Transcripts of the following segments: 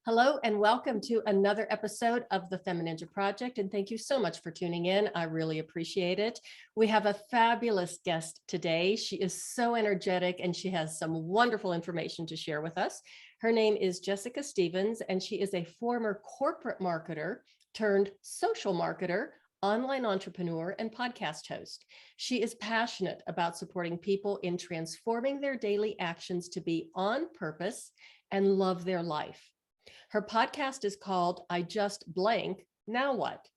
Hello and welcome to another episode of the FemiNinja Project. And thank you so much for tuning in. I really appreciate it. We have a fabulous guest today. She is so energetic and she has some wonderful information to share with us. Her name is Jessica Stevens, and she is a former corporate marketer turned social marketer, online entrepreneur, and podcast host. She is passionate about supporting people in transforming their daily actions to be on purpose and love their life. Her podcast is called I Just Blank, Now What?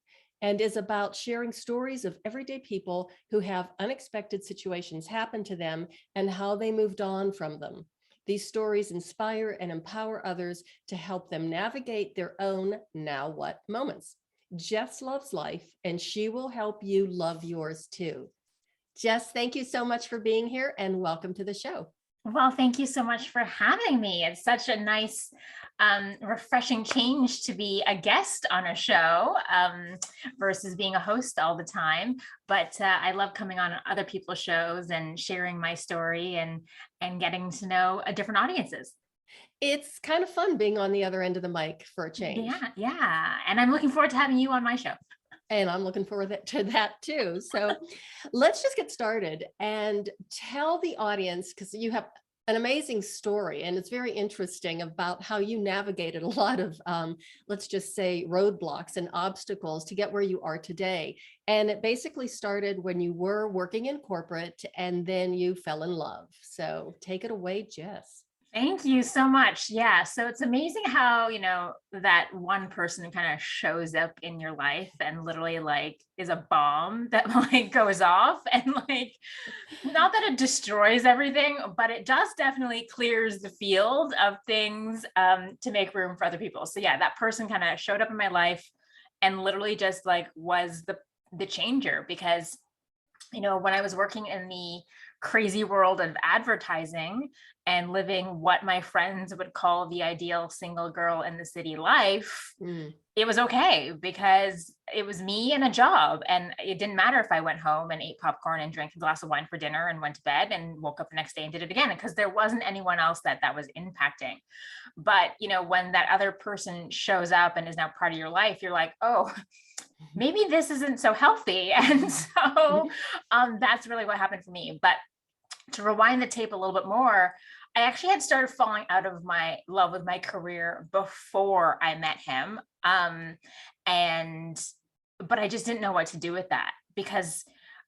And is about sharing stories of everyday people who have unexpected situations happen to them and how they moved on from them. These stories inspire and empower others to help them navigate their own now what moments. Jess loves life, and she will help you love yours too. Jess, thank you so much for being here and welcome to the show. Well, thank you so much for having me. It's such a nice, refreshing change to be a guest on a show versus being a host all the time. But I love coming on other people's shows and sharing my story and getting to know different audiences. It's kind of fun being on the other end of the mic for a change. Yeah. And I'm looking forward to having you on my show. And I'm looking forward to that too. So let's just get started and tell the audience, because you have an amazing story and it's very interesting about how you navigated a lot of, let's just say, roadblocks and obstacles to get where you are today. And it basically started when you were working in corporate and then you fell in love. So take it away, Jess. Thank you so much. Yeah. So it's amazing how, that one person kind of shows up in your life and literally is a bomb that goes off and not that it destroys everything, but it just definitely clears the field of things to make room for other people. So yeah, that person kind of showed up in my life and literally just was the changer because, when I was working in the crazy world of advertising and living what my friends would call the ideal single girl in the city life, it was okay because it was me and a job. And it didn't matter if I went home and ate popcorn and drank a glass of wine for dinner and went to bed and woke up the next day and did it again, because there wasn't anyone else that was impacting. But, when that other person shows up and is now part of your life, you're like, oh, maybe this isn't so healthy. And so that's really what happened for me. But to rewind the tape a little bit more, I actually had started falling out of my love with my career before I met him. But I just didn't know what to do with that because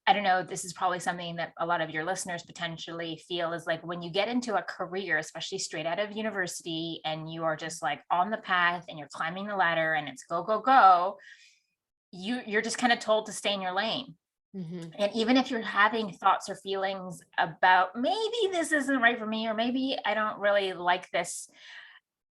I don't know, this is probably something that a lot of your listeners potentially feel is when you get into a career, especially straight out of university, and you are just on the path and you're climbing the ladder and it's go, go, go, you're just kind of told to stay in your lane. Mm-hmm. And even if you're having thoughts or feelings about maybe this isn't right for me, or maybe I don't really like this,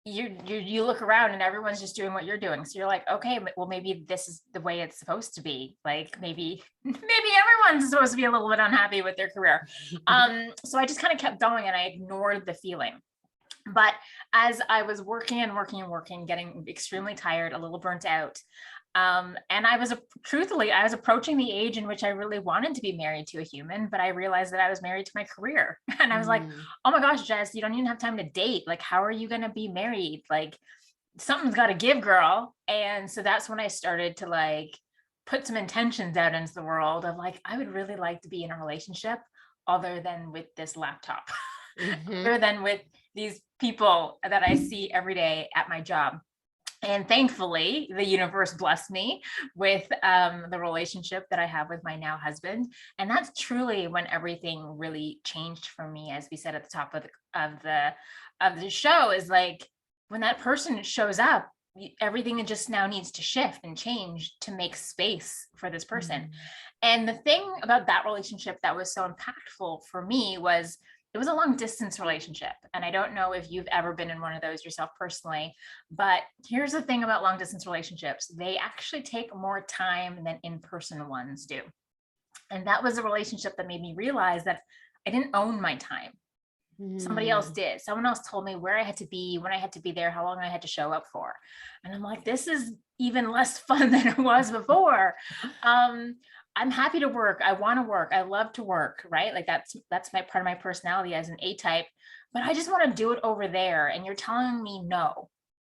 you look around and everyone's just doing what you're doing. So you're like, okay, well, maybe this is the way it's supposed to be. Maybe everyone's supposed to be a little bit unhappy with their career. So I just kind of kept going and I ignored the feeling. But as I was working, getting extremely tired, a little burnt out, and I was approaching the age in which I really wanted to be married to a human, but I realized that I was married to my career. And I was like, oh my gosh, Jess, you don't even have time to date. How are you going to be married? Something's got to give, girl. And so that's when I started to put some intentions out into the world of I would really like to be in a relationship other than with this laptop, other than with these people that I see every day at my job. And thankfully, the universe blessed me with the relationship that I have with my now husband. And that's truly when everything really changed for me, as we said at the top of the show, is when that person shows up, everything just now needs to shift and change to make space for this person. And the thing about that relationship that was so impactful for me was it was a long distance relationship. And I don't know if you've ever been in one of those yourself personally, but here's the thing about long distance relationships. They actually take more time than in-person ones do. And that was a relationship that made me realize that I didn't own my time. Somebody else did. Someone else told me where I had to be, when I had to be there, how long I had to show up for. And I'm like, this is even less fun than it was before. I'm happy to work. I want to work. I love to work, right? That's my part of my personality as an A-type, but I just want to do it over there. And you're telling me no.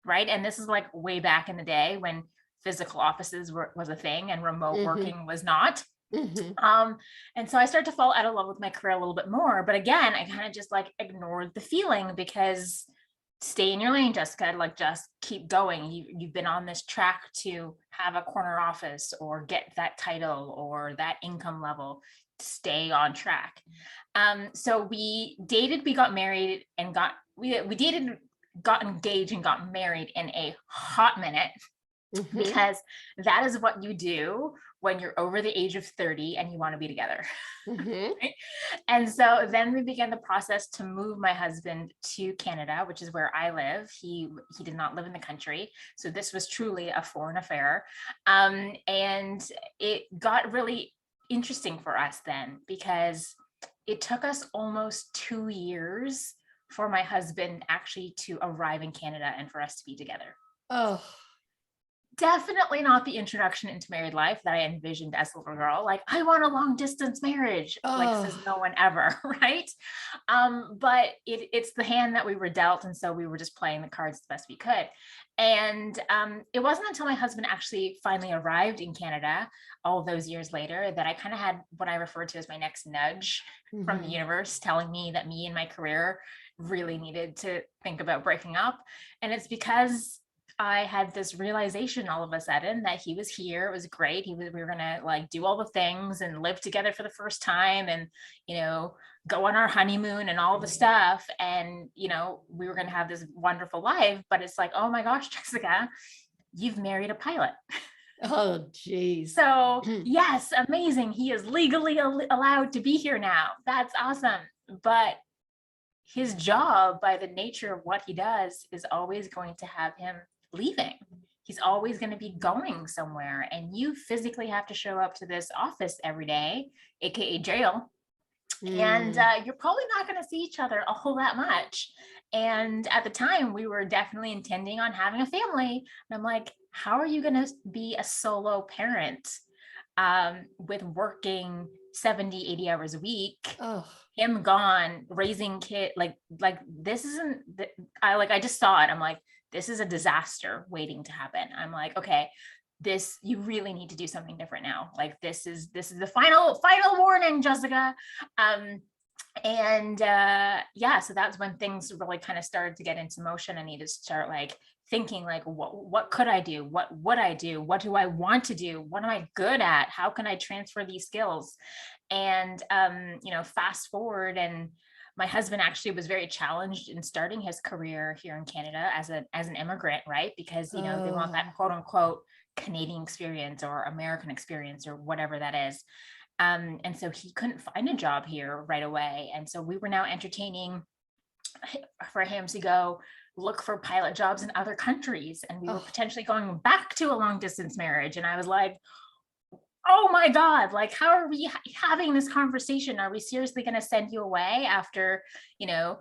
right? And this is like way back in the day when physical offices was a thing and remote Mhm. working was not. Mhm. And so I started to fall out of love with my career a little bit more. But again, I kind of just like ignored the feeling because stay in your lane, Jessica, like just keep going. You've been on this track to have a corner office or get that title or that income level. Stay on track. So we dated, we got married and we dated, got engaged and got married in a hot minute Mhm. because that is what you do when you're over the age of 30 and you want to be together. Mhm. Right? And so then we began the process to move my husband to Canada, which is where I live. He did not live in the country, so this was truly a foreign affair, and it got really interesting for us then because it took us almost 2 years for my husband actually to arrive in Canada and for us to be together. Oh. Definitely not the introduction into married life that I envisioned as a little girl. Like, I want a long distance marriage, like says Oh. no one ever, right? But it's the hand that we were dealt, and so we were just playing the cards the best we could. And it wasn't until my husband actually finally arrived in Canada, all those years later, that I kind of had what I refer to as my next nudge from the Mhm. universe, telling me that me and my career really needed to think about breaking up. And it's because I had this realization all of a sudden that he was here. It was great. We were gonna like do all the things and live together for the first time and, you know, go on our honeymoon and all the stuff. And, you know, we were gonna have this wonderful life. But it's like, oh my gosh, Jessica, you've married a pilot. Oh, geez. So yes, amazing. He is legally allowed to be here now. That's awesome. But his job, by the nature of what he does, is always going to have him leaving. He's always going to be going somewhere, and you physically have to show up to this office every day, aka jail. And Mm. you're probably not going to see each other a whole that much. And at the time, we were definitely intending on having a family. And I'm like, how are you going to be a solo parent with working 70, 80 hours a week, Oh. him gone, raising kid, like this isn't I just saw it. I'm like, this is a disaster waiting to happen. I'm like, okay, this, you really need to do something different now. Like this is the final warning, Jessica. um and yeah, so that's when things really kind of started to get into motion. I needed to start like thinking like, what could I do, what would I do, what do I want to do, what am I good at, how can I transfer these skills. And you know, fast forward, and my husband actually was very challenged in starting his career here in Canada as an immigrant, right? Because, you know, they want that Oh. quote unquote Canadian experience or American experience or whatever that is. And so he couldn't find a job here right away. And so we were now entertaining for him to go look for pilot jobs in other countries. And we were Oh. potentially going back to a long distance marriage. And I was like, oh my God, like, how are we having this conversation? Are we seriously going to send you away after, you know,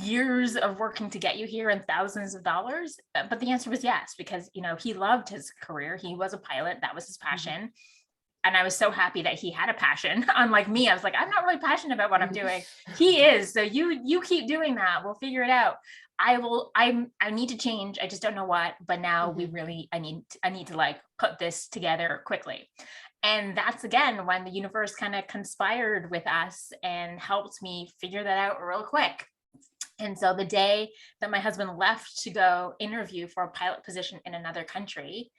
years of working to get you here and thousands of dollars? But the answer was yes, because, you know, he loved his career. He was a pilot. That was his Mhm. passion. And I was so happy that he had a passion. Unlike me, I was like, I'm not really passionate about what I'm Mhm. doing. He is. So you keep doing that. We'll figure it out. I need to change. I just don't know what, but now Mhm. I need to like put this together quickly. And that's again when the universe kind of conspired with us and helped me figure that out real quick. And so the day that my husband left to go interview for a pilot position in another country,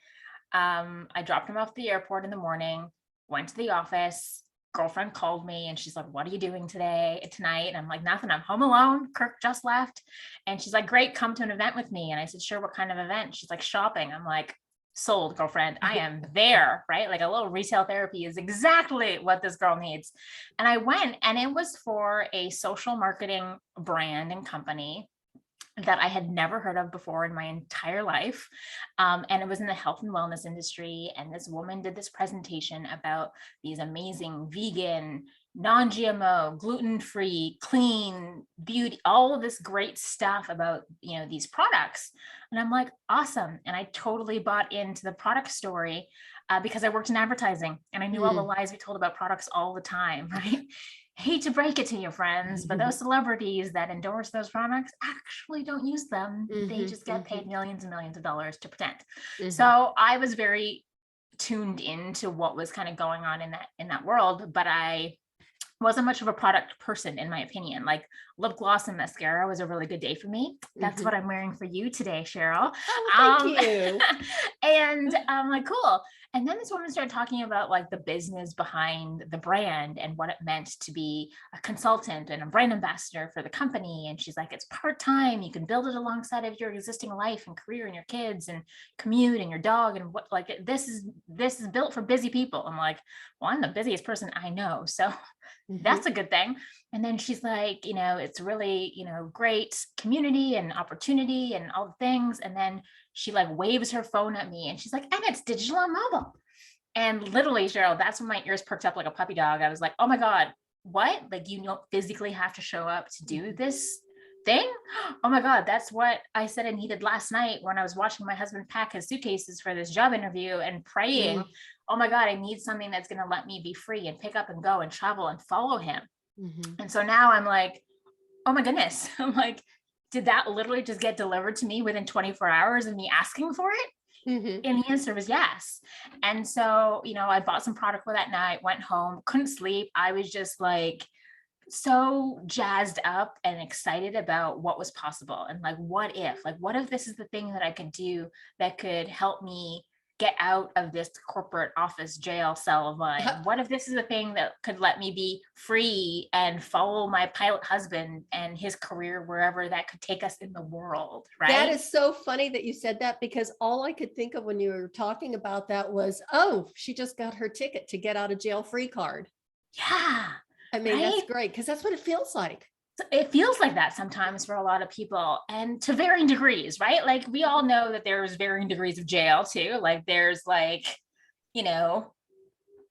I dropped him off at the airport in the morning, went to the office. Girlfriend called me and she's like, what are you doing tonight? And I'm like, nothing, I'm home alone. Kirk just left. And she's like, great, come to an event with me. And I said, sure, what kind of event? She's like, shopping. I'm like, sold, girlfriend. I am there, right? Like a little retail therapy is exactly what this girl needs. And I went, and it was for a social marketing brand and company that I had never heard of before in my entire life. And it was in the health and wellness industry. And this woman did this presentation about these amazing vegan, non-GMO, gluten-free, clean beauty, all of this great stuff about, you know, these products. And I'm like, awesome. And I totally bought into the product story because I worked in advertising and I knew all the Mm. lies we told about products all the time, right? hate to break it to you, friends, but those celebrities that endorse those products actually don't use them. They just get paid millions and millions of dollars to pretend. So I was very tuned into what was kind of going on in that world, but I wasn't much of a product person, in my opinion. Like lip gloss and mascara was a really good day for me. That's what I'm wearing for you today, Cheryl. Oh, thank you. And I'm like, cool. And then this woman started talking about like the business behind the brand and what it meant to be a consultant and a brand ambassador for the company. And she's like, it's part-time. You can build it alongside of your existing life and career and your kids and commute and your dog. And what, like, this is built for busy people. I'm like, well, I'm the busiest person I know. So that's a good thing. And then she's like, you know, it's really, you know, great community and opportunity and all the things. And then she like waves her phone at me and she's like, and it's digital and mobile. And literally, Cheryl, that's when my ears perked up like a puppy dog. I was like, oh my God, what? Like, you don't physically have to show up to do this thing? Oh my God, that's what I said I needed last night when I was watching my husband pack his suitcases for this job interview and praying, oh my God, I need something that's going to let me be free and pick up and go and travel and follow him. And so now I'm like, oh my goodness. I'm like, did that literally just get delivered to me within 24 hours of me asking for it? And the answer was yes. And so, you know, I bought some product for that night, went home, couldn't sleep. I was just like so jazzed up and excited about what was possible. And like, what if this is the thing that I could do that could help me get out of this corporate office jail cell of mine? What if this is the thing that could let me be free and follow my pilot husband and his career wherever that could take us in the world, right? That is so funny that you said that, because all I could think of when you were talking about that was, oh, she just got her ticket to get out of jail free card. Yeah. I mean, right? That's great, because that's what it feels like. It feels like that sometimes for a lot of people, and to varying degrees, right? Like we all know that there's varying degrees of jail too. Like there's like, you know,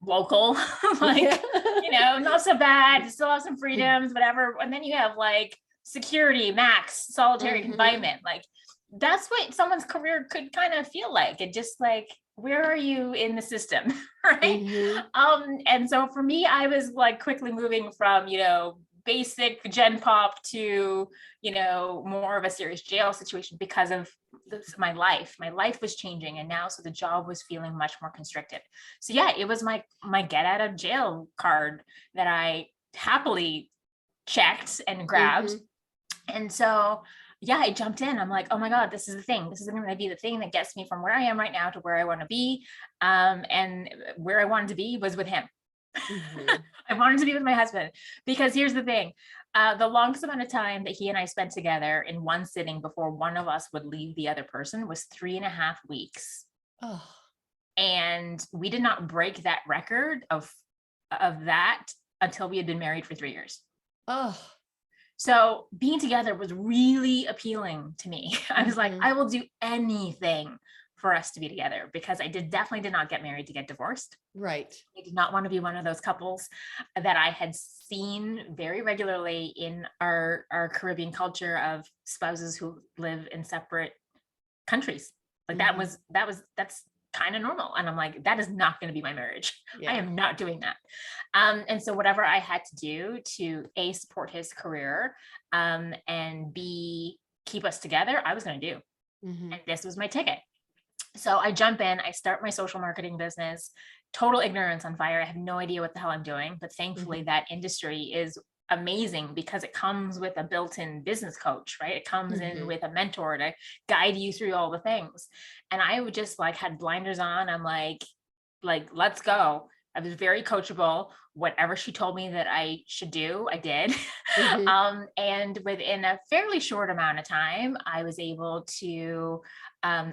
local, like, you know, not so bad, still have some freedoms, whatever. And then you have like security, max, solitary confinement. Like that's what someone's career could kind of feel like. And just like, where are you in the system? Right. And so for me, I was like quickly moving from, you know, basic gen pop to, you know, more of a serious jail situation because of my life was changing. And now, so the job was feeling much more constricted. So yeah, it was my get out of jail card that I happily checked and grabbed. And so yeah, I jumped in. I'm like, oh my God, this is the thing. This is going to be the thing that gets me from where I am right now to where I want to be. And where I wanted to be was with him. I wanted to be with my husband, because here's the thing. The longest amount of time that he and I spent together in one sitting before one of us would leave the other person was 3.5 weeks. Oh. And we did not break that record of that until we had been married for 3 years. Oh. So being together was really appealing to me. I was like, I will do anything for us to be together, because I definitely did not get married to get divorced. Right. I did not want to be one of those couples that I had seen very regularly in our Caribbean culture of spouses who live in separate countries. Like that's kind of normal. And I'm like, that is not going to be my marriage. Yeah. I am not doing that. And so whatever I had to do to A, support his career, and B, keep us together, I was going to do. And this was my ticket. So I jump in, I start my social marketing business, total ignorance on fire. I have no idea what the hell I'm doing, but thankfully that industry is amazing because it comes with a built-in business coach, right? It comes in with a mentor to guide you through all the things. And I would just like had blinders on. I'm like, let's go. I was very coachable. Whatever she told me that I should do, I did. And within a fairly short amount of time, I was able to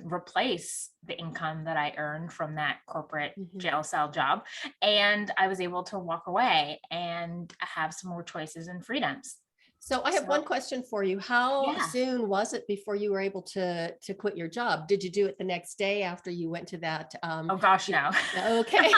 replace the income that I earned from that corporate jail cell job. And I was able to walk away and have some more choices and freedoms. So I have one question for you. How soon was it before you were able to quit your job? Did you do it the next day after you went to that? Oh gosh, no. Okay.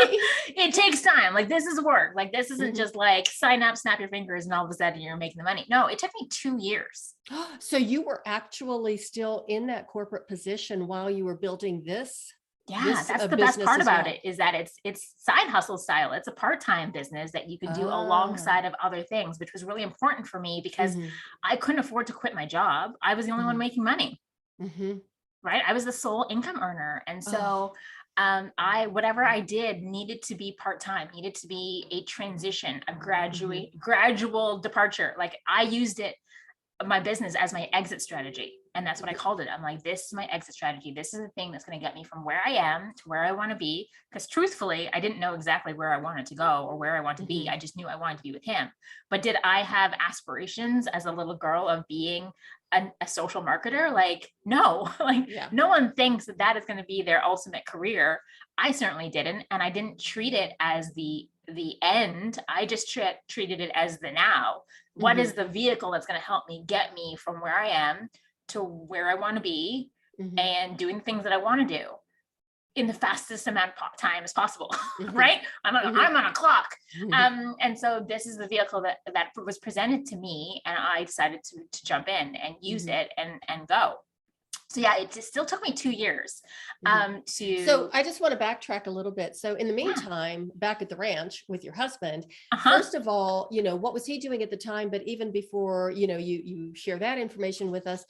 It takes time. Like this is work. Like this isn't just like sign up, snap your fingers, and all of a sudden you're making the money. No, it took me 2 years. So you were actually still in that corporate position while you were building this Yeah, that's the best business part as about well. it, is that it's side hustle style. It's a part-time business that you can do Ah, alongside of other things, which was really important for me because mhm, I couldn't afford to quit my job. I was the only one mhm, making money, mhm. right? I was the sole income earner. And Oh, so I whatever I did needed to be part-time, needed to be a transition, a mhm, gradual departure. Like I used it, my business, as my exit strategy. And that's what I mhm, called it. I'm like, this is my exit strategy. This is the thing that's going to get me from where I am to where I want to be. Because truthfully, I didn't know exactly where I wanted to go or where I want to be. mhm. I just knew I wanted to be with him. But did I have aspirations as a little girl of being a social marketer? Like, no, like Yeah. no one thinks that that is going to be their ultimate career. I certainly didn't. And I didn't treat it as the end. I just treated it as the now. What is Mhm, the vehicle that's going to help me get me from where I am to where I want to be, mhm, and doing things that I want to do in the fastest amount of time as possible, mhm, right? I'm mhm, on a clock. mhm, And so this is the vehicle that was presented to me, and I decided to jump in and use mhm, it and go. So yeah, it still took me 2 years mhm. So to, I just want to backtrack a little bit. So in the yeah, meantime, back at the ranch with your husband, uh-huh, first of all, what was he doing at the time? But even before, you share that information with us,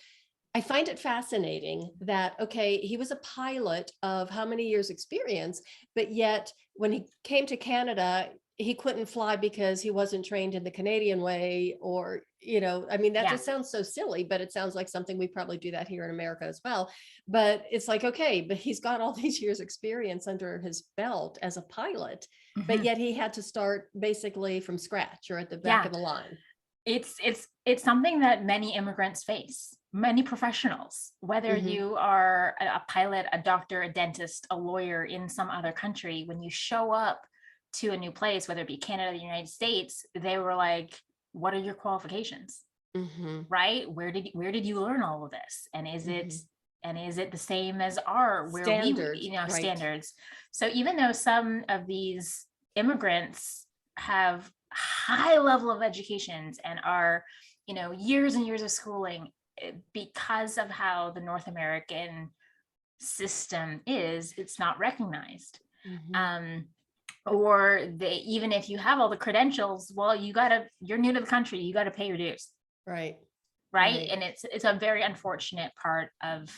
I find it fascinating that, okay, he was a pilot of how many years experience, but yet when he came to Canada, he couldn't fly because he wasn't trained in the Canadian way, or, I mean, that yeah, just sounds so silly, but it sounds like something we probably do that here in America as well. But it's like, okay, but he's got all these years experience under his belt as a pilot, but mhm, yet he had to start basically from scratch or at the back yeah. of the line. It's something that many immigrants face, many professionals, whether Hmm. you are a pilot, a doctor, a dentist, a lawyer in some other country. When you show up to a new place, whether it be Canada or the United States, they were like, what are your qualifications? Hmm. Right? Where did you learn all of this? Hmm. And is it the same as our, where we, Standards, right. standards? So even though some of these immigrants have high level of educations and are, years and years of schooling, because of how the North American system is, it's not recognized. Hmm. um or they, even if you have all the credentials, well, you're new to the country, you got to pay your dues, Right. right? Right. And it's a very unfortunate part of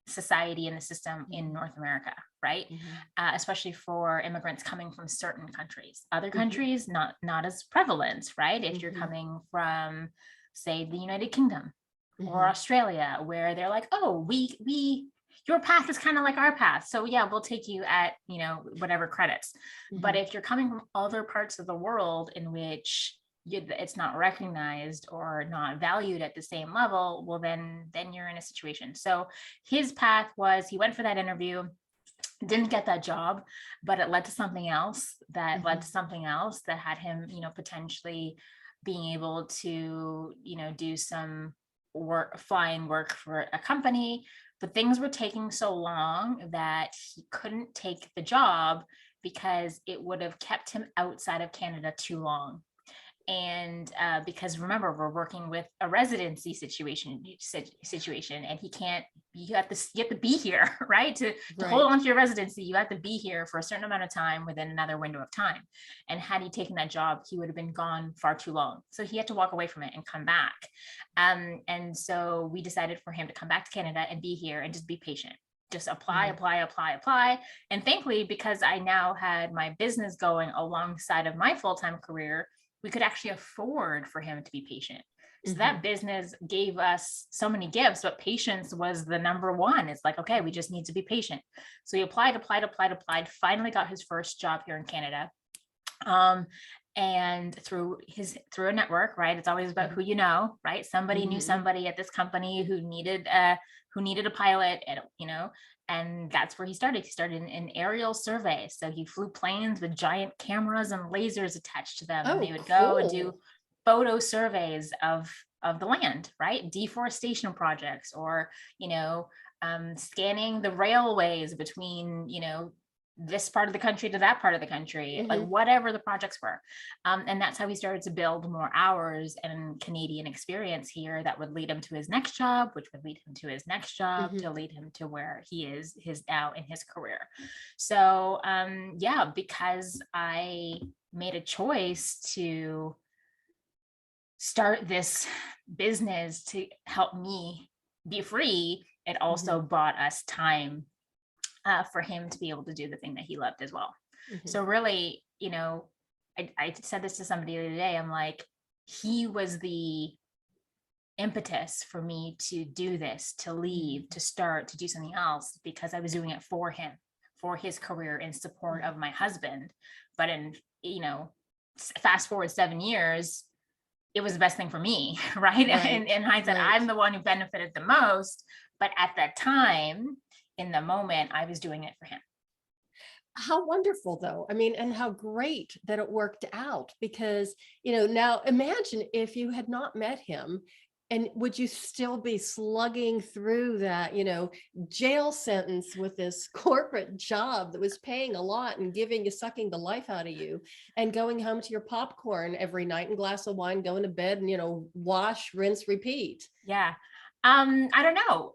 society and the system in Mhm, North America, right? mhm, Especially for immigrants coming from certain countries. Other mhm, countries, not as prevalent, right? If you're mhm, coming from, say, the United Kingdom or mhm, Australia, where they're like, oh, we your path is kind of like our path, so yeah, we'll take you at whatever credits. But mhm, if you're coming from other parts of the world in which it's not recognized or not valued at the same level, well, then you're in a situation. So his path was, he went for that interview, didn't get that job, but it led to something else that led to mhm, something else that had him, potentially being able to, do some work, flying work for a company. But things were taking so long that he couldn't take the job because it would have kept him outside of Canada too long. And because remember, we're working with a residency situation, and he can't, you have to be here, right? To hold right. on to your residency, you have to be here for a certain amount of time within another window of time. And had he taken that job, he would have been gone far too long, so he had to walk away from it and come back. And so we decided for him to come back to Canada and be here and just be patient, just apply, Mhm, apply, apply, apply. And thankfully, because I now had my business going alongside of my full-time career, we could actually afford for him to be patient. So that mhm, business gave us so many gifts, but patience was the number one. It's like, okay, we just need to be patient. So he applied, finally got his first job here in Canada. Um, and through a network, right? It's always about mhm, who you know, right? Somebody knew mhm, somebody at this company who needed a pilot, and that's where he started. He started in aerial survey. So he flew planes with giant cameras and lasers attached to them, and they oh, would go and do cool. photo surveys of the land, right? Deforestation projects, or scanning the railways between this part of the country to that part of the country, like Mhm. whatever the projects were. And that's how he started to build more hours and Canadian experience here that would lead him to his next job, which would lead him to his next job, Mhm. to lead him to where he is his now in his career. So yeah, because I made a choice to start this business to help me be free, it also Mhm. bought us time for him to be able to do the thing that he loved as well. Mhm. So really, I said this to somebody the other day. I'm like, he was the impetus for me to do this, to leave, Mhm. to start, to do something else, because I was doing it for him, for his career, in support Mhm. of my husband. But in, fast forward 7 years, it was the best thing for me, right? And Right. in hindsight, Right. I'm the one who benefited the most. But at that time, in the moment, I was doing it for him. How wonderful though. I mean, and how great that it worked out because, now imagine if you had not met him and would you still be slugging through that, jail sentence with this corporate job that was paying a lot and sucking the life out of you and going home to your popcorn every night and glass of wine, going to bed and, wash, rinse, repeat. Yeah. I don't know.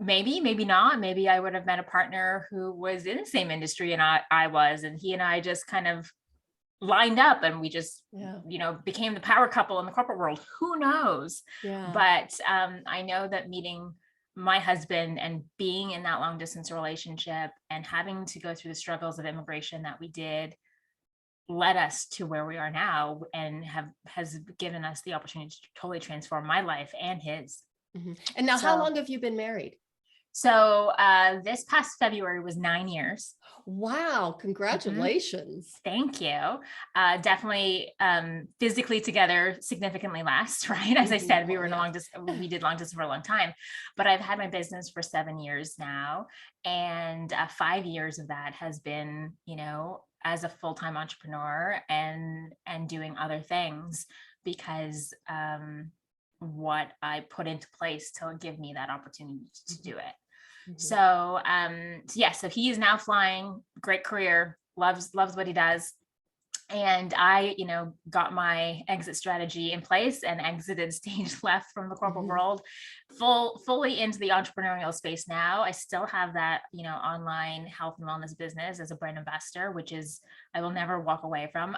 Maybe not. Maybe I would have met a partner who was in the same industry and I was, and he and I just kind of lined up and we just, Yeah. became the power couple in the corporate world. Who knows? Yeah. But I know that meeting my husband and being in that long distance relationship and having to go through the struggles of immigration that we did led us to where we are now and has given us the opportunity to totally transform my life and his. Mhm. And now how So long have you been married? this past February was 9 years. Wow, Mhm. congratulations. Thank you. Definitely physically together significantly less, right? As I Mhm. said, Oh, yeah. we did long distance for a long time, but I've had my business for 7 years now. And 5 years of that has been, as a full-time entrepreneur and doing other things because what I put into place to give me that opportunity to Mhm. do it. Mhm. So he is now flying, great career, loves what he does. And I, got my exit strategy in place and exited stage left from the corporate Mhm. world, fully into the entrepreneurial space now. I still have that, online health and wellness business as a brand ambassador, which is I will never walk away from.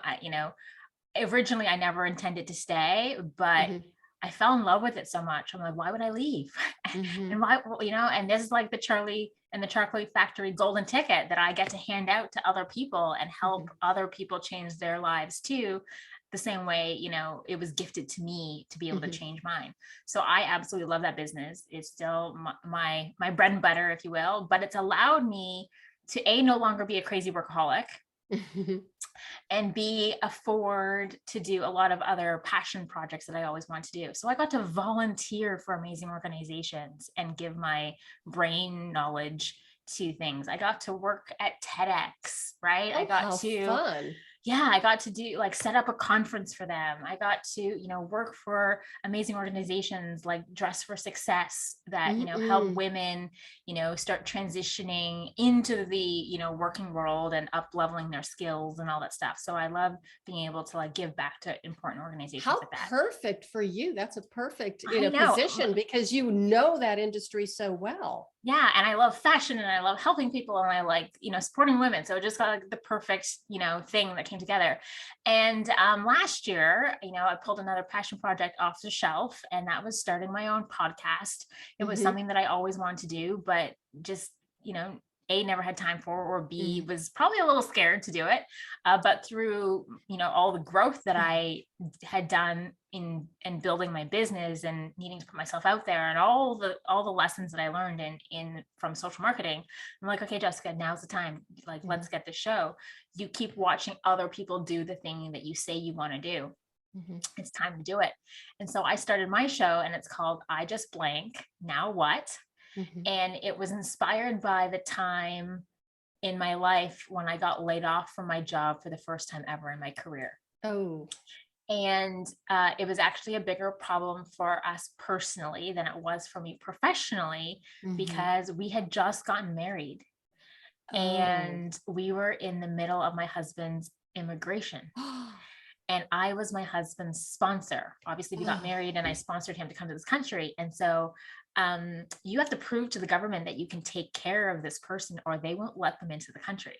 Originally I never intended to stay, but Mhm. I fell in love with it so much. I'm like, why would I leave? And Mhm. why, and this is like the Charlie and the Chocolate Factory golden ticket that I get to hand out to other people and help Mhm. other people change their lives too. The same way, it was gifted to me to be able to Mhm. change mine. So I absolutely love that business. It's still my bread and butter, if you will, but it's allowed me to no longer be a crazy workaholic, Mhm. and B, afford to do a lot of other passion projects that I always want to do. So I got to volunteer for amazing organizations and give my brain knowledge to things. I got to work at TEDx, right? Oh, how fun. I got to do like set up a conference for them. I got to, work for amazing organizations like Dress for Success that, help Mm-mm. women, start transitioning into the, working world and up leveling their skills and all that stuff. So I love being able to like give back to important organizations How like that. perfect for you. That's a perfect, I know. position because you know that industry so well. Yeah, and I love fashion and I love helping people and I like, supporting women. So it just got like the perfect, thing that came together. And last year, I pulled another passion project off the shelf, and that was starting my own podcast. It was Mhm. something that I always wanted to do, but just, A, never had time for, or B, Mhm. was probably a little scared to do it. But through, all the growth that I had done in building my business and needing to put myself out there and all the lessons that I learned in from social marketing, I'm like, okay, Jessica, now's the time. Like, let's Mhm. get the show. You keep watching other people do the thing that you say you want to do. Mhm. It's time to do it. And so I started my show, and it's called I Just Blank. Now what? Mhm. And it was inspired by the time in my life when I got laid off from my job for the first time ever in my career. Oh. And it was actually a bigger problem for us personally than it was for me professionally, Mhm. because we had just gotten married. And we were in the middle of my husband's immigration. And I was my husband's sponsor. Obviously, we got married and I sponsored him to come to this country. And so you have to prove to the government that you can take care of this person or they won't let them into the country.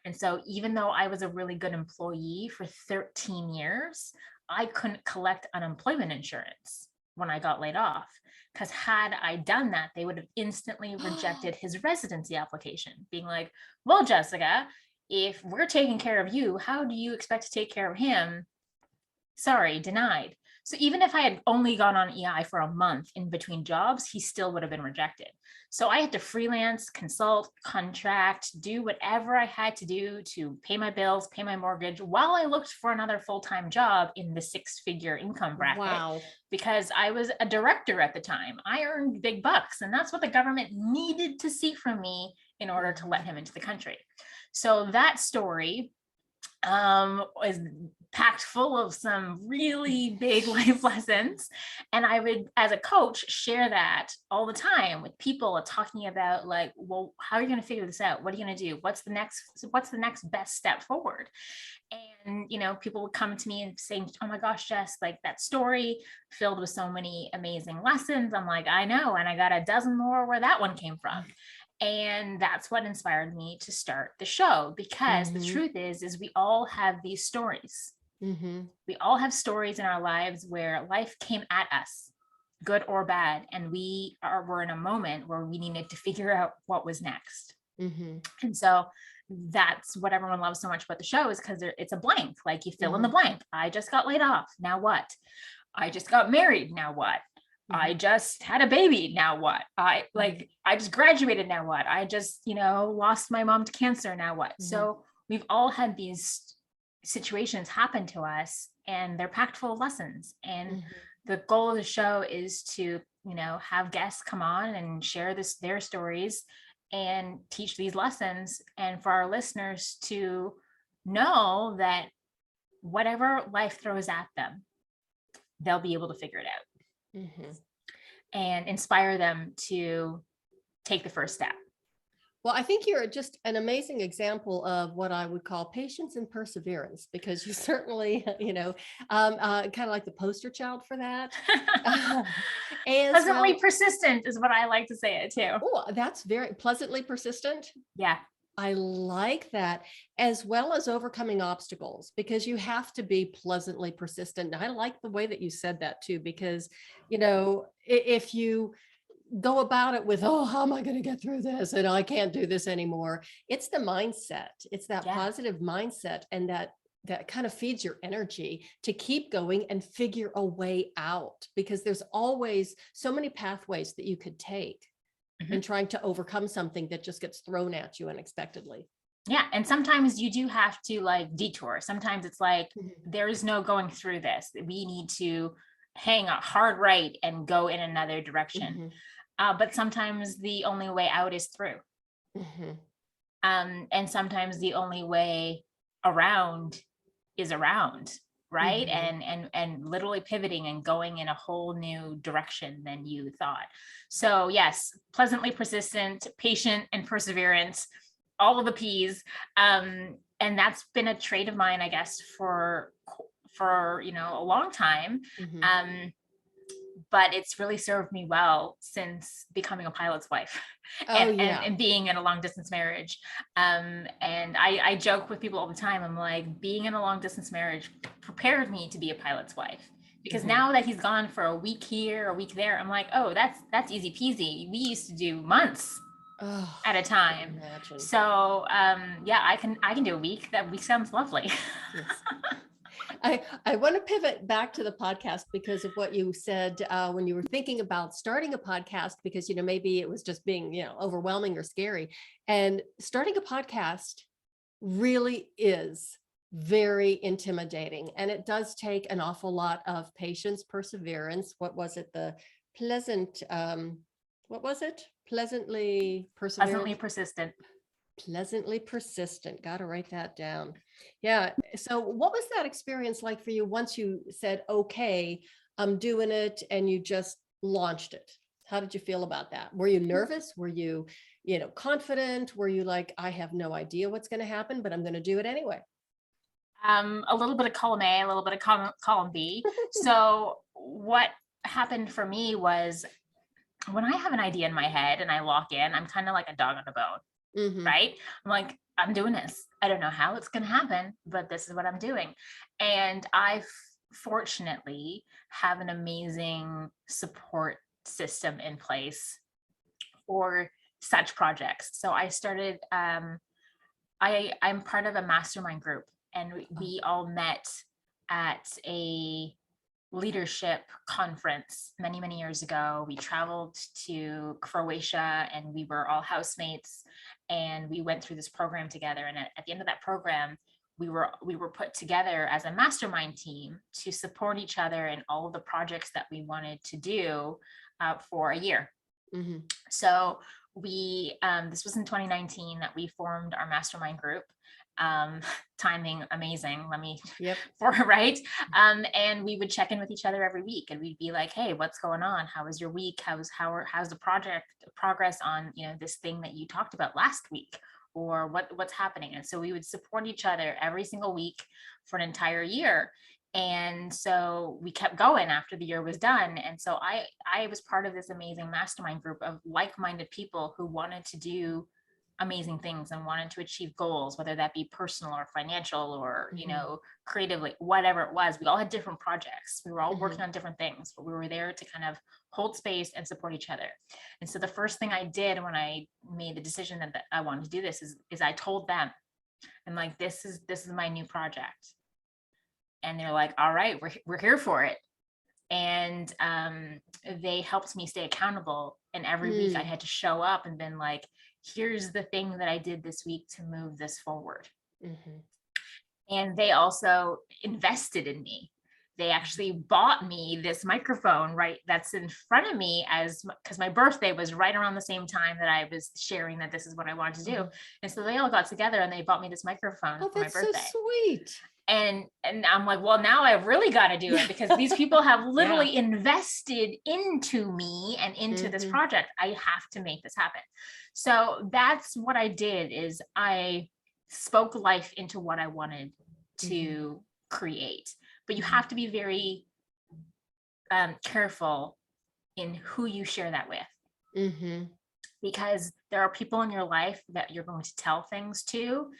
And so even though I was a really good employee for 13 years, I couldn't collect unemployment insurance when I got laid off. Because had I done that, they would have instantly rejected his residency application, being like, well, Jessica, if we're taking care of you, how do you expect to take care of him? Sorry, denied. So even if I had only gone on EI for a month in between jobs, he still would have been rejected. So I had to freelance, consult, contract, do whatever I had to do to pay my bills, pay my mortgage while I looked for another full-time job in the 6-figure income bracket. Wow. Because I was a director at the time. I earned big bucks, and that's what the government needed to see from me in order to let him into the country. So that story is packed full of some really big life lessons. And I would, as a coach, share that all the time with people talking about like, well, how are you going to figure this out? What are you going to do? What's the next best step forward? And, you know, people would come to me and say, oh my gosh, Jess, like that story filled with so many amazing lessons. I'm like, I know. And I got a dozen more where that one came from. And that's what inspired me to start the show, because the truth is we all have these stories. We all have stories in our lives where life came at us, good or bad. And we're in a moment where we needed to figure out what was next. And so that's what everyone loves so much about the show, is because it's a blank, like you fill in the blank. I just got laid off. Now what? I just got married. Now what? I just had a baby. Now what? I just graduated. Now what? I just, lost my mom to cancer. Now what? So we've all had these situations happen to us, and they're packed full of lessons. And the goal of the show is to, have guests come on and share their stories and teach these lessons. And for our listeners to know that whatever life throws at them, they'll be able to figure it out. And inspire them to take the first step. Well, I think you're just an amazing example of what I would call patience and perseverance, because you certainly, kind of like the poster child for that. And pleasantly persistent is what I like to say it too. Oh, that's very pleasantly persistent. Yeah. I like that, as well as overcoming obstacles, because you have to be pleasantly persistent. And I like the way that you said that too, because, if you go about it with, oh, how am I going to get through this? And I can't do this anymore. It's the mindset. It's that positive mindset. And that kind of feeds your energy to keep going and figure a way out, because there's always so many pathways that you could take and trying to overcome something that just gets thrown at you unexpectedly. Yeah. And sometimes you do have to detour. Sometimes it's like, there is no going through this. We need to hang a hard right and go in another direction. But sometimes the only way out is through. And sometimes the only way around is around. Right. And literally pivoting and going in a whole new direction than you thought. So yes, pleasantly persistent, patient, and perseverance, all of the P's. And that's been a trait of mine, I guess, for a long time. But it's really served me well since becoming a pilot's wife and being in a long distance marriage. And I joke with people all the time. I'm like, being in a long distance marriage prepared me to be a pilot's wife, because now that he's gone for a week here, a week there, I'm like, oh, that's easy peasy. We used to do months at a time. So I can do a week. That week sounds lovely. Yes. I want to pivot back to the podcast because of what you said when you were thinking about starting a podcast, because, maybe it was just being, overwhelming or scary. And starting a podcast really is very intimidating. And it does take an awful lot of patience, perseverance. What was it? Pleasantly persistent. Pleasantly persistent. Got to write that down. Yeah. So what was that experience like for you once you said, okay, I'm doing it, and you just launched it? How did you feel about that? Were you nervous? Were you, confident? Were you like, I have no idea what's going to happen, but I'm going to do it anyway? A little bit of column A, a little bit of column B. So what happened for me was, when I have an idea in my head and I lock in, I'm kind of like a dog on a bone, right? I'm like, I'm doing this. I don't know how it's going to happen, but this is what I'm doing. And I fortunately have an amazing support system in place for such projects. So I started, I'm part of a mastermind group, and we all met at a leadership conference many, many years ago. We traveled to Croatia and we were all housemates, and we went through this program together. And at the end of that program, we were put together as a mastermind team to support each other in all of the projects that we wanted to do for a year. So we this was in 2019 that we formed our mastermind group. Timing amazing, let me right. And we would check in with each other every week, and we'd be like, hey, what's going on? How was your week? How's the project progress on this thing that you talked about last week, or what's happening? And so we would support each other every single week for an entire year. And so we kept going after the year was done. And so I was part of this amazing mastermind group of like-minded people who wanted to do amazing things and wanted to achieve goals, whether that be personal or financial or creatively, whatever it was. We all had different projects. We were all working on different things, but we were there to kind of hold space and support each other. And so the first thing I did when I made the decision that I wanted to do this is I told them, I'm like, this is my new project. And they're like, all right, we're here for it. And they helped me stay accountable. And every week I had to show up and been like, here's the thing that I did this week to move this forward. And they also invested in me. They actually bought me this microphone, right, that's in front of me, because my birthday was right around the same time that I was sharing that this is what I wanted to do. And so they all got together and they bought me this microphone for my birthday. So sweet. And I'm like, well, now I've really got to do it, because these people have literally invested into me and into this project. I have to make this happen. So that's what I did, is I spoke life into what I wanted to create. But you have to be very careful in who you share that with, because there are people in your life that you're going to tell things to,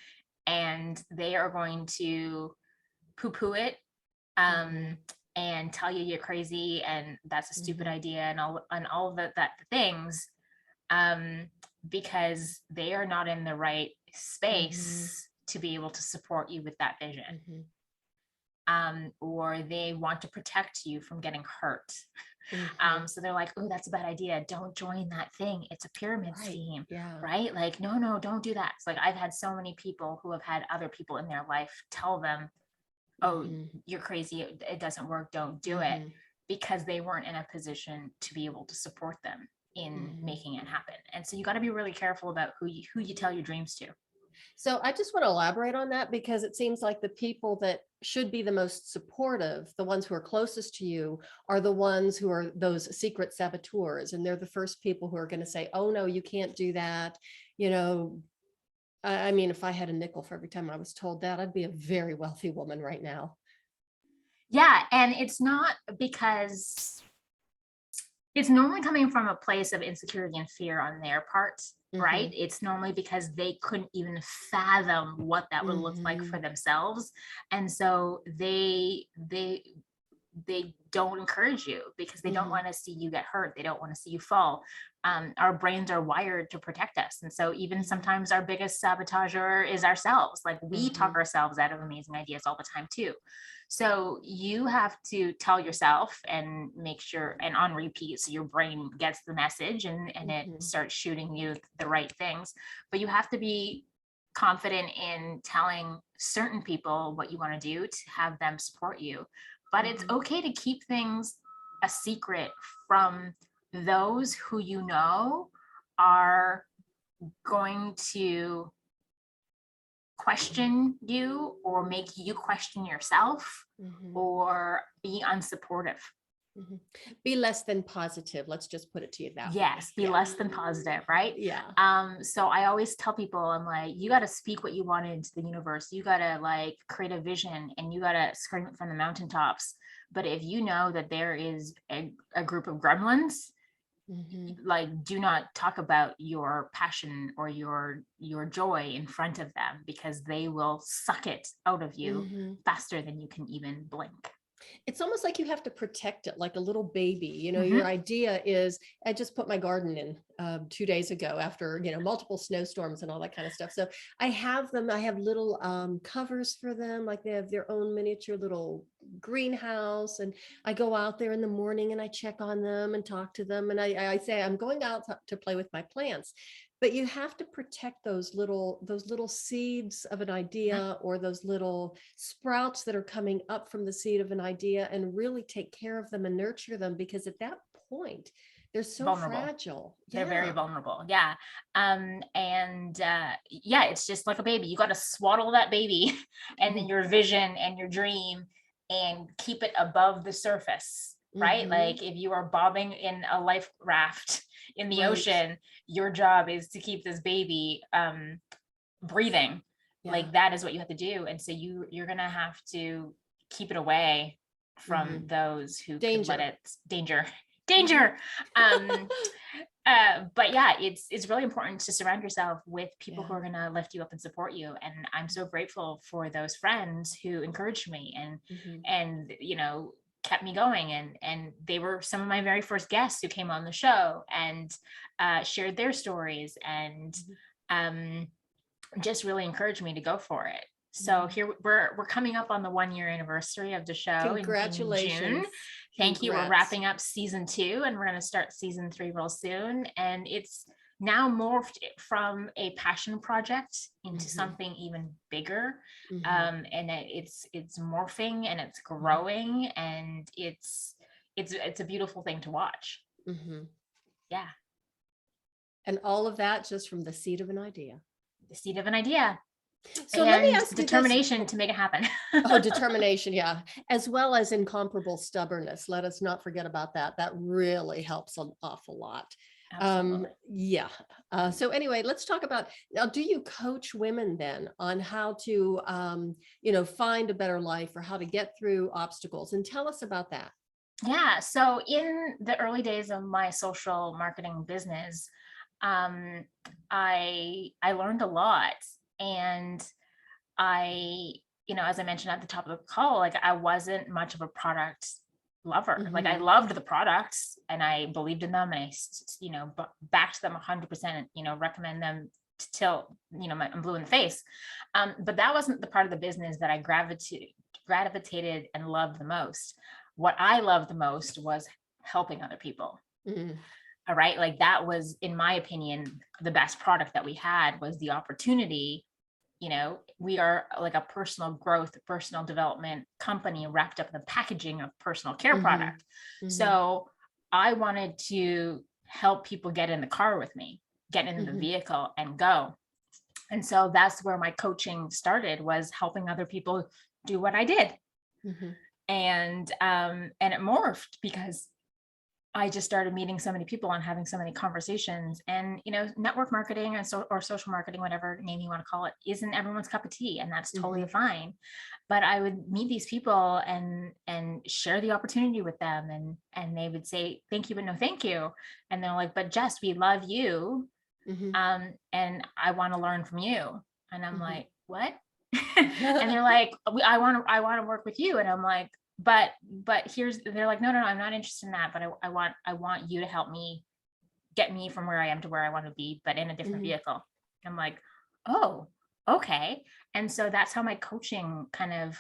and they are going to poo-poo it and tell you you're crazy and that's a stupid idea and all of that things, because they are not in the right space to be able to support you with that vision. Or they want to protect you from getting hurt. So they're like, oh, that's a bad idea. Don't join that thing. It's a pyramid scheme, right? Like, no, don't do that. It's like, I've had so many people who have had other people in their life tell them, oh, you're crazy. It doesn't work. Don't do it, because they weren't in a position to be able to support them in making it happen. And so you got to be really careful about who you tell your dreams to. So I just want to elaborate on that, because it seems like the people that should be the most supportive, the ones who are closest to you, are the ones who are those secret saboteurs. And they're the first people who are going to say, oh, no, you can't do that. I mean, if I had a nickel for every time I was told that, I'd be a very wealthy woman right now. Yeah. And it's not because it's normally coming from a place of insecurity and fear on their part, right? It's normally because they couldn't even fathom what that would look like for themselves. And so they don't encourage you, because they don't want to see you get hurt. They don't want to see you fall. Our brains are wired to protect us. And so even sometimes our biggest sabotager is ourselves. Like, we talk ourselves out of amazing ideas all the time too. So you have to tell yourself and make sure, and on repeat, so your brain gets the message and it starts shooting you the right things. But you have to be confident in telling certain people what you want to do to have them support you. But it's okay to keep things a secret from those who you know are going to question you or make you question yourself or be unsupportive. Mhm. Be less than positive. Let's just put it to you that way. Yes, be Yeah. less than positive, right? Yeah. So I always tell people, I'm like, you got to speak what you want into the universe. You got to like create a vision and you got to scream it from the mountaintops. But if you know that there is a group of gremlins, Mhm. like do not talk about your passion or your joy in front of them, because they will suck it out of you Mhm. faster than you can even blink. It's almost like you have to protect it like a little baby. Your Mm-hmm. idea is, I just put my garden in 2 days ago after, multiple snowstorms and all that kind of stuff. So I have them, I have little covers for them, like they have their own miniature little greenhouse. And I go out there in the morning and I check on them and talk to them. And I say, I'm going out to play with my plants. But you have to protect those little seeds of an idea, or those little sprouts that are coming up from the seed of an idea, and really take care of them and nurture them, because at that point they're so Vulnerable. fragile. They're very Yeah. vulnerable. Yeah. And yeah, it's just like a baby. You got to swaddle that baby and then Mhm. your vision and your dream, and keep it above the surface, right? Mhm. Like if you are bobbing in a life raft in the Right. ocean, your job is to keep this baby breathing. Yeah. Like that is what you have to do. And so you're gonna have to keep it away from Mhm. those who could let Danger. it danger Mhm. danger. um but yeah, it's really important to surround yourself with people who Yeah. are going to lift you up and support you. And I'm so grateful for those friends who encouraged me Mhm. and kept me going. And they were some of my very first guests who came on the show and shared their stories, and Mhm. um just really encouraged me to go for it. So Mhm. here we're coming up on the 1 year anniversary of the show in June. Congratulations. Thank you. We're Congrats. wrapping up season 2 and we're going to start season 3 real soon. And it's now morphed from a passion project into Mhm. something even bigger. Mhm. And it's morphing and it's Mhm. growing, and it's a beautiful thing to watch. Mhm. Yeah, And all of that just from the seed of an idea. the seed of an idea So let me and ask you this. determination to make it happen. Oh, determination, yeah, as well as incomparable stubbornness. Let us not forget about that. That really helps an awful lot. Absolutely. Yeah. So anyway, let's talk about now. Do you coach women then on how to, find a better life, or how to get through obstacles? And tell us about that. Yeah. So in the early days of my social marketing business, um, I learned a lot, and I, as I mentioned at the top of the call, like I wasn't much of a product lover. Like I Hmm. loved the products and I believed in them, and I, backed them 100%. Recommend them till I'm blue in the face. But that wasn't the part of the business that I gravitated and loved the most. What I loved the most was helping other people. Hmm. All right. Like that was, in my opinion, the best product that we had was the opportunity. We are like a personal growth, personal development company wrapped up in the packaging of personal care Hmm. product. Hmm. So I wanted to help people get in the car with me, get in the Hmm. vehicle and go. And so that's where my coaching started, was helping other people do what I did. Hmm. And it morphed because I just started meeting so many people and having so many conversations. And network marketing or social marketing, whatever name you want to call it, isn't everyone's cup of tea, and that's totally Hmm. fine. But I would meet these people and share the opportunity with them, and they would say thank you but no thank you, and they're like, but Jess, we love you, Hmm. and I want to learn from you. And I'm Hmm. like, what? And they're like, I want to work with you. And I'm like, but they're like, no, I'm not interested in that, but I want you to help me get me from where I am to where I want to be, but in a different Hmm. vehicle. I'm like, oh, okay. And so that's how my coaching kind of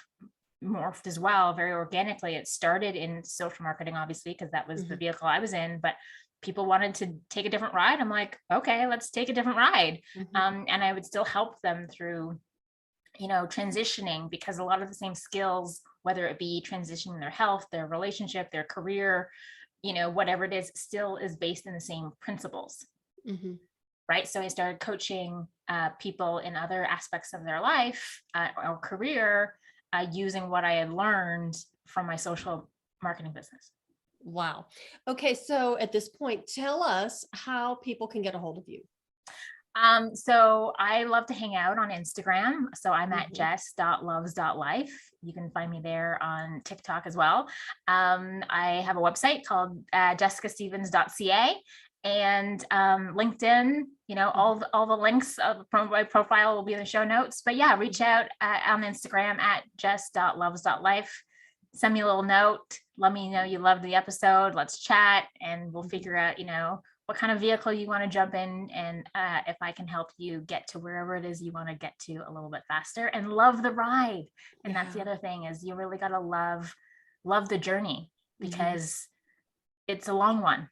morphed as well, very organically. It started in social marketing, obviously, because that was the Hmm. vehicle I was in, but people wanted to take a different ride. I'm like, okay, let's take a different ride. Hmm. And I would still help them through transitioning, because a lot of the same skills, whether it be transitioning their health, their relationship, their career, whatever it is, still is based in the same principles. Hmm. Right. So I started coaching people in other aspects of their life or career, using what I had learned from my social marketing business. Wow. Okay. So at this point, tell us how people can get a hold of you. So I love to hang out on Instagram. So I'm at Mhm. jess.loves.life. You can find me there on TikTok as well. I have a website called jessicastevens.ca and LinkedIn. Mhm. All the links from my profile will be in the show notes. But yeah, reach Mhm. out on Instagram at jess.loves.life. Send me a little note. Let me know you loved the episode. Let's chat and we'll Mhm. figure out, what kind of vehicle you want to jump in, and if I can help you get to wherever it is you want to get to a little bit faster and love the ride. And that's the Yeah. other thing, is you really got to love the journey, Mhm. because it's a long one.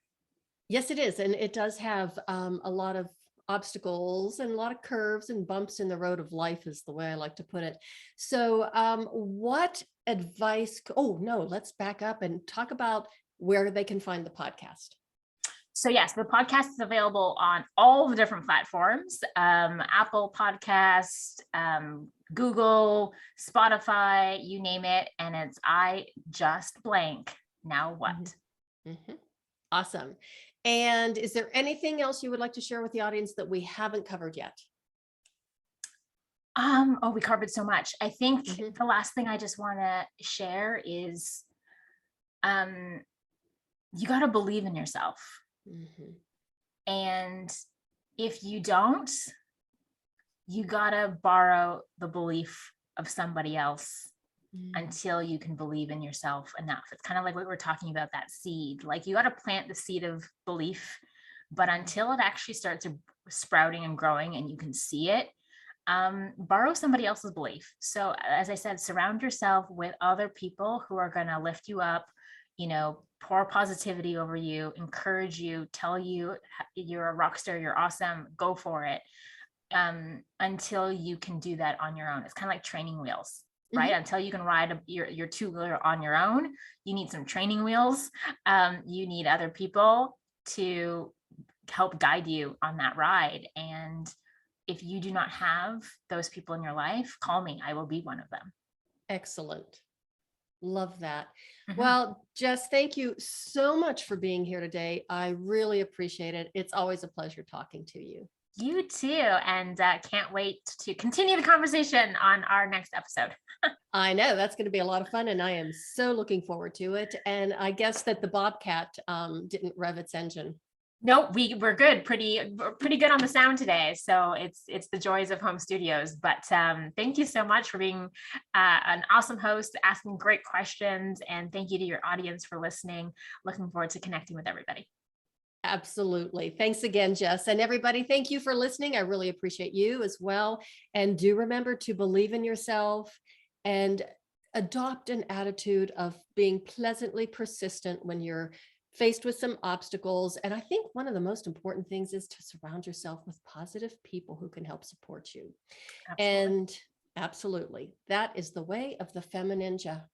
Yes, it is. And it does have a lot of obstacles and a lot of curves and bumps in the road of life, is the way I like to put it. So, what advice? Oh, no, let's back up and talk about where they can find the podcast. So yes, the podcast is available on all the different platforms: Apple Podcast, Google, Spotify, you name it. And it's I Just Blank. Now what? Mhm. Mhm. Awesome. And is there anything else you would like to share with the audience that we haven't covered yet? Oh, we covered so much. I think Mhm. the last thing I just want to share is um you got to believe in yourself. Mhm. And if you don't, you got to borrow the belief of somebody else Mm. until you can believe in yourself enough. It's kind of like what we're talking about, that seed. Like, you got to plant the seed of belief, but Mhm. until it actually starts sprouting and growing and you can see it, borrow somebody else's belief. So as I said, surround yourself with other people who are going to lift you up, pour positivity over you, encourage you, tell you you're a rock star, you're awesome, go for it. Until you can do that on your own. It's kind of like training wheels, right? Mhm. Until you can ride your two-wheeler on your own, you need some training wheels. You need other people to help guide you on that ride. And if you do not have those people in your life, call me. I will be one of them. Excellent. Love that. Mhm. Well, Jess, thank you so much for being here today. I really appreciate it. It's always a pleasure talking to you. You too. And can't wait to continue the conversation on our next episode. I know that's going to be a lot of fun, and I am so looking forward to it. And I guess that the Bobcat didn't rev its engine. Nope, we're good. Pretty good on the sound today. So it's the joys of home studios. But thank you so much for being an awesome host, asking great questions, and thank you to your audience for listening. Looking forward to connecting with everybody. Absolutely. Thanks again, Jess. And everybody, thank you for listening. I really appreciate you as well. And do remember to believe in yourself and adopt an attitude of being pleasantly persistent when you're faced with some obstacles. And I think one of the most important things is to surround yourself with positive people who can help support you. Absolutely. And absolutely, that is the way of the FemiNinja.